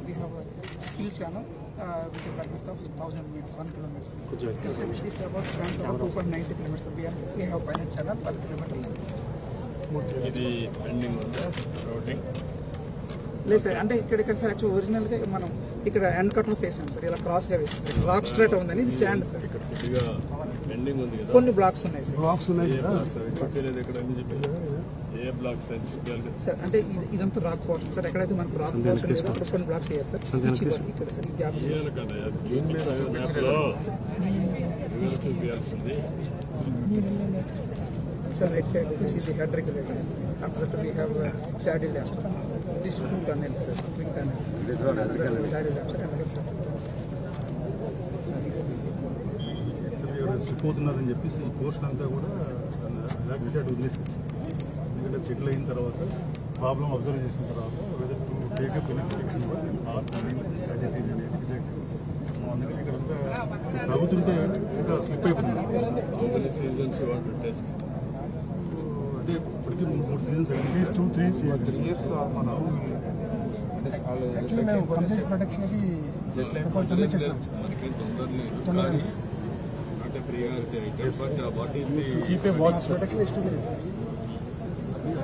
we have a skill channel with a bandwidth of 1,000 meters, 1 kilometer. This about spans about 2.90 kilometers. We have pilot channel 1 kilometer length. ఇది pending ఉందా routing? లేదు sir, అంటే ఇక్కడ sir actual ఒరిజినల్గా మనం ఇక్కడ end cut off వేసాం sir, ఇలా క్రాస్గా వేసాం. రాక్ స్ట్రేట్ ఉందని ఇది స్టాండ్ సార్. ఇక్కడ కొద్దిగా పెండింగ్ ఉంది కదా, కొన్ని బ్లాక్స్ ఉన్నాయి సార్. బ్లాక్స్ ఉన్నాయి ఇక్కడ అని చెప్పి ఏ బ్లాక్స్ అని చెప్పాలి సార్. అంటే ఇదంతా రాక్ పోర్షన్ సార్. ఎక్కడైతే మనకు రాక్ పోర్షన్ లేదో అక్కడ కొన్ని బ్లాక్స్ వేయాలి సార్. ఇక్కడ సార్ ఈ గ్యాప్ చేయాలి కదా, మ్యాప్లో చూపించాల్సింది. Sir, right side, this is the head regulator. After that, we have saddle lamp. These two tunnels, sir, twin tunnels. This one is the saddle lamp, sir, and పోతున్నారని చెప్పేసి ఈ portion అంతా కూడా అటు వదిలేసేది. ఎందుకంటే సెటిల్ అయిన తర్వాత ప్రాబ్లం అబ్జర్వ్ చేసిన తర్వాత whether to take up in protection as it is అనేది డిసైడ్ చేస్తాం. అందుకని ఇక్కడంతా తగ్గుతుంటే ఇంకా స్లిప్ అయిపోతుంది. అంటే ఇప్పటికీ 3 సీజన్స్ అట్లీస్ట్ 2-3 years మనం కంప్లీట్ ప్రొటెక్షన్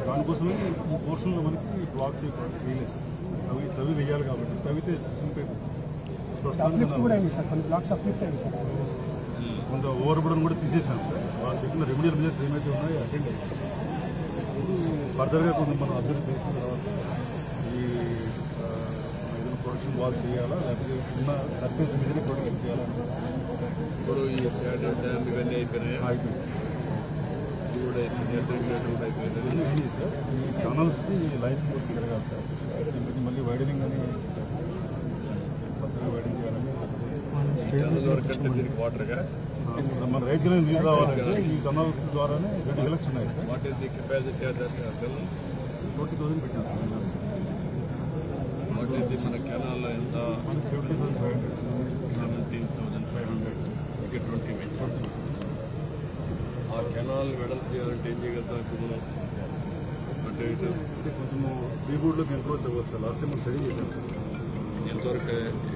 దానికోసమే ఈ పోర్షన్లో మనకి బ్లాక్స్ వేయలేదు. తవి వేయాలి కాబట్టి తవితే స్లిప్ అయిపోతుంది. కొంత ఓవర్ బుడన్ కూడా తీసేసాం సార్. వాళ్ళు చెప్పిన రెమెడియల్ మెజర్స్ ఏమైతే ఉన్నాయో అటెండ్ అయ్యాయి. ఫర్దర్గా కొంత మనం అబ్జర్వ్ చేసిన తర్వాత ఈ ఏదైనా ప్రొడక్షన్ వాల్ చేయాలా, లేకపోతే ఉన్న సర్ఫేస్ మీదనే ప్రొడక్షన్ చేయాలా. ఇప్పుడు ఈ శాడల్ డ్యామ్ ఇవన్నీ అయిపోయినాయి, అయిపోయింది సార్. ఈ టనల్స్కి లైన్ పూర్తి జరగాలి సార్. మళ్ళీ వైడనింగ్ అని కొత్తగా వైడింగ్ చేయాలని వాటర్గా మన రైతులు నీళ్ళు రావాలంటే ఈ టనల్స్ ద్వారానే 2 ఎలక్షన్ ఉన్నాయి sir. What is the capacity of that 20,000 పెట్టాం సార్. వాట్ ఈస్ ది మన కెనాల్లో ఎంత? 70,500. 17,500 ఇక్కడ 20. ఆ కెనాల్ వెడల్పు చేయాలంటే ఏం చేయగలుగుతాం ఇప్పుడు మనం? అంటే కొంచెము రీబోర్డ్లోకి ఎన్క్రోచ్ అవ్వచ్చు సార్. లాస్ట్ టైం మనం స్టడీ చేశాం సార్.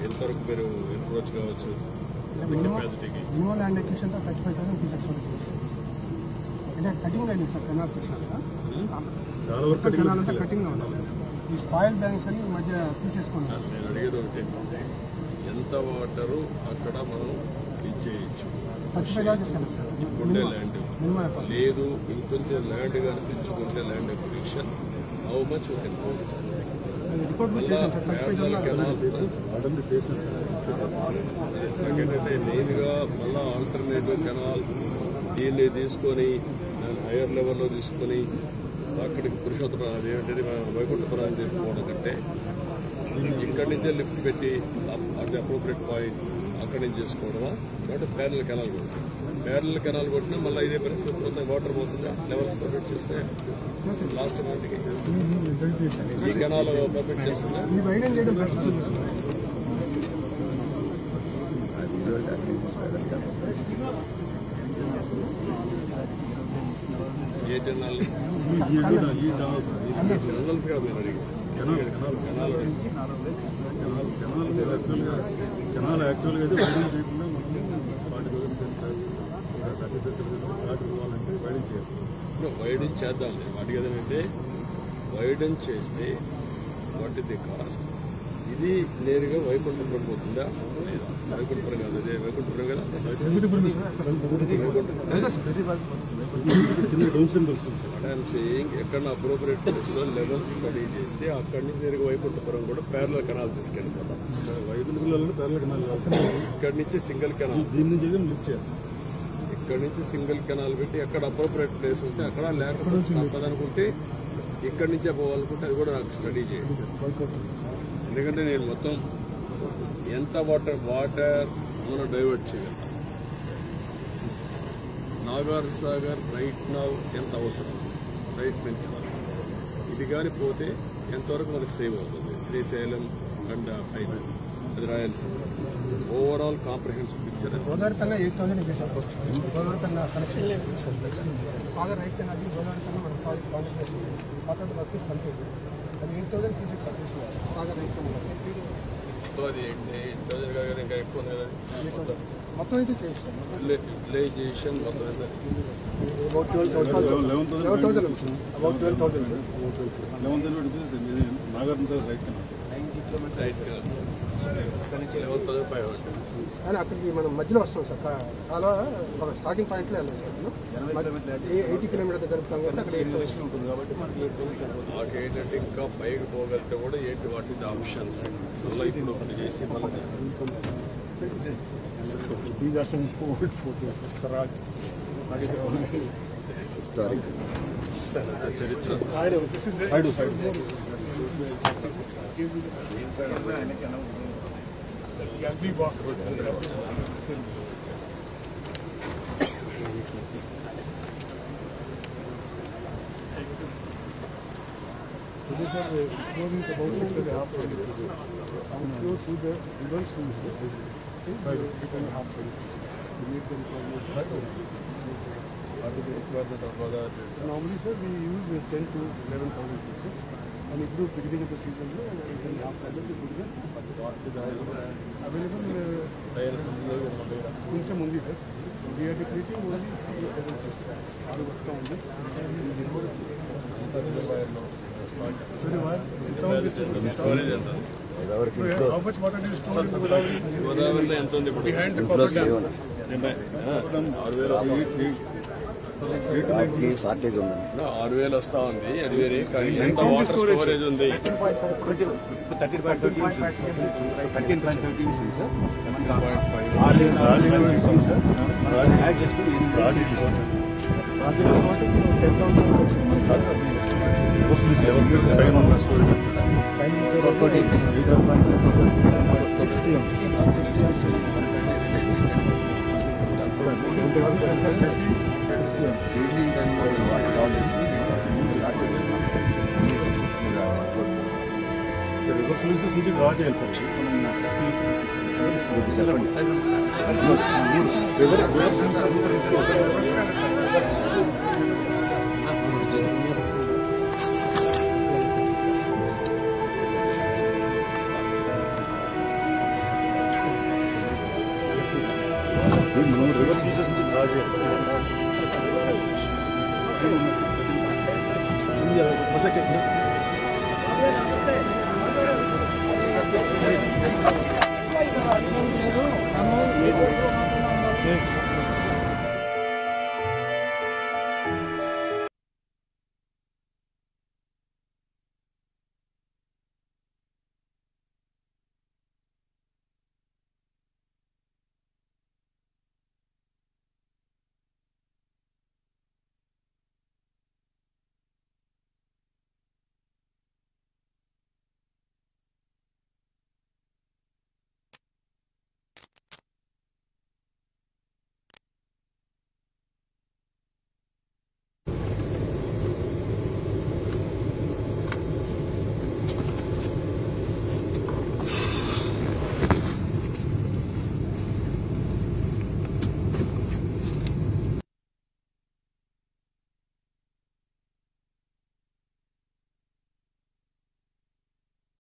ఎంతవరకు మీరు ఎన్క్రోచ్ కావచ్చు కెపాసిటీకి? మినిమం ల్యాండ్ ఎక్విజిషన్ 35,000 క్యూసెక్స్ వరకు. అంటే కటింగ్ అయింది సార్ కెనాల్ సెక్షన్. చాలా వరకు కటింగ్ ఉండాలి. ఈ స్పాయిల్ బ్యాంక్స్ అని ఈ మధ్య తీసేసుకున్నాను. నేను అడిగేది ఒకటి, ఎంత వాటరు అక్కడ మనం ఇచ్చేయచ్చు? 35,000 సార్. ఉండే ల్యాండ్ లేదు, ఇంకొంచెం ల్యాండ్ కానీ తెచ్చుకుంటే ల్యాండ్ ఎక్విజిషన్ హౌ మచ్ నాకేంటంటే మెయిన్గా మళ్ళా ఆల్టర్నేటివ్ కెనాల్ దీన్ని తీసుకొని దాన్ని హైయర్ లెవెల్లో తీసుకొని అక్కడికి పురుషోత్తరం అదేంటంటే వైకుంఠపురాన్ని తీసుకోవడం కంటే ఇక్కడి నుంచే లిఫ్ట్ పెట్టి అది అప్రోప్రియట్ పాయింట్ అక్కడి నుంచి చేసుకోవడమా, కాబట్టి ప్యారల్ కెనాల్ కొడుతుంది. ప్యారల్ కెనాల్ కొట్టినా మళ్ళీ ఇదే పరిస్థితి పోతే వాటర్ పోతుందా, లెవెల్స్ పర్మిట్ చేస్తే లాస్ట్ మంత్కి ఈ కెనాల్ పర్మిట్ చేస్తుందా? ఏ కెనాల్? కెనాల్స్ కాదు నేను అడిగి కెనాల్ యాక్చువల్గా అయితే వైడింగ్ చేయకుండా మనం 40,000 పోవాలంటే వైడింగ్ చేయాలి. ఇప్పుడు వైడింగ్ చేద్దాం. వాటికి ఏదంటే వైడింగ్ చేస్తే వాటిది కాస్ట్ ఇది నేరుగా వైకుంఠపురం పోతుందా? వైకుంఠపురం కాదు, అదే వైకుంఠపురం కదా. ఎక్కడ అప్రోప్రియట్ ప్లేస్లో లెవెల్స్ స్టడీ చేస్తే అక్కడి నుంచి నేరుగా వైకుంఠపురం కూడా ప్యారలల్ కెనాల్ తీసుకెళ్ళిపోతాం. వైకుంఠపురంలో ప్యారలల్ కెనాల్ ఇక్కడి నుంచి సింగిల్ కెనాల్, దీని నుంచి లిఫ్ట్ చేయాలి. ఇక్కడి నుంచి సింగిల్ కెనాల్ పెట్టి ఎక్కడ అప్రోప్రియట్ ప్లేస్ ఉంటే అక్కడ, లేకపోతే అనుకుంటే ఇక్కడి నుంచే పోవాలనుకుంటే అది కూడా నాకు స్టడీ చేయండి. ఎందుకంటే నేను మొత్తం ఎంత వాటర్ మనం డైవర్ట్ చేయగలుగుతాం. నాగార్జునసాగర్ రైట్ నౌ ఎంత అవసరం, రైట్ నుంచి ఇది కానీ పోతే ఎంతవరకు మనకు సేవ్ అవుతుంది. శ్రీశైలం అండ్ సైడ్ అది Rayalaseema overall comprehensive picture. Godavari కన్నా 8,000 చేశారు. గోదావరి కన్నా కనెక్షన్ సాగర్ రైట్ కన్నా గోదావరి కన్నా మనం కాంట్రాక్ట్ వర్క్ కంప్లీట్. అది 8,000 క్యూసెక్స్ సాగర్ రైట్ కన్నా మొత్తం అది 8,000 కాదు ఇంకా ఎక్కువ ఉంది కదా మొత్తం అయితే చేస్తాం యూటిలైజేషన్ మొత్తం ఎంత 11,000 నాగార్జున రైట్ రైట్ 11,500 కానీ అక్కడికి మనం మధ్యలో వస్తాం సార్ అలా ఒక స్టార్టింగ్ పాయింట్లో వెళ్ళాం సార్ 80 కిలోమీటర్ జరుపుతాం కాబట్టి అక్కడ 8,000 ఉంటుంది కాబట్టి మనకి 8,000 మాకు ఏంటంటే ఇంకా పైకి పోగలిగితే కూడా ఏంటి వాటి ఆప్షన్స్ మళ్ళీ ఇప్పుడు ఒకటి చేసి మళ్ళీ These are some old photos. చరిత్ర I do, sir. This is about 6.5 kilometers. Flow through the reverse sluices. 6.5 kilometers. To make them normally, sir, we use 10 to 11,000 pieces. And if you beginning of the season, we can have available కొంచెం ఉంది sir we are depleting only 7 pieces. అది వస్తూ ఉంది. So the wire, storage ఎంత how much water do you store in Godavari? గోదావరిలో ఎంత ఉంది ఇప్పుడు Behind the copper dam. 6,000 shortage ఉందండి 6,000 వస్తా ఉంది అది వేరే కానీ ఎంత వాటర్ స్టోరేజ్ ఉంది 13.15 సార్ సీడ్లింగ్ టైం వాటర్ కావాలి రివర్స్ ఫ్లూయిసెస్ నుంచి డ్రా చేయాలి సార్ రివర్స్ ఫ్లూయిసెస్ నుంచి డ్రా చేయాలి సార్